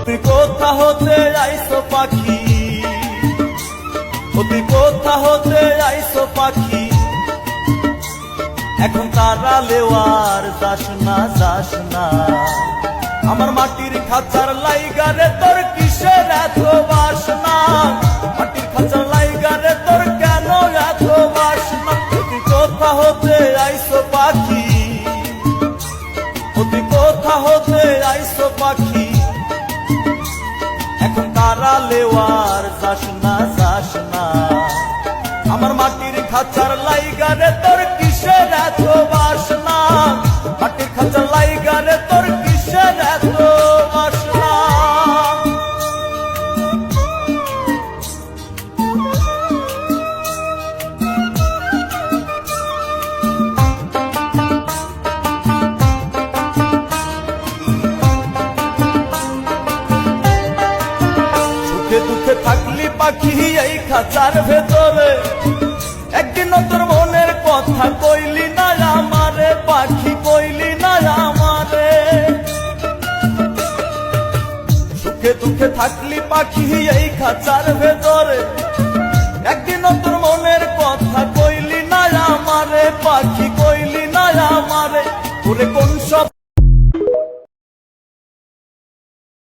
তুই কোথা হতে আইসো পাখি, তুই কোথা হতে আইসো পাখি, এখন তারা লেওয়ার যাস না যাস না। আমার মাটির খাঁচার লাইগারে তোর কিসের এত বাসনা, মাটির খাঁচার লাইগারে তোর কেন এত বাসনা। তুই কোথা হতে আইসো পাখি, তুই কোথা হতে আইসো পাখি, এখন তারা লেওয়ার যাস না যাস না। আমার মাটির খাঁচার লাইগারে তোর কিসের এত বাসনা, মাটির খাঁচার লাইগারে তোর কিসের এত বাসনা। সুখে দুঃখে থাকলি পাখি এই খাঁচার ভেতরে, একদিন তোর মনের কথা কইলি না আমারে পাখি, কইলি না আমারে। সুখে দুঃখে থাকলি পাখি এই খাঁচার ভেতরে, একদিন তোর মনের কথা কইলি না আমারে পাখি, কইলি না আমারে। ওরে কোন সব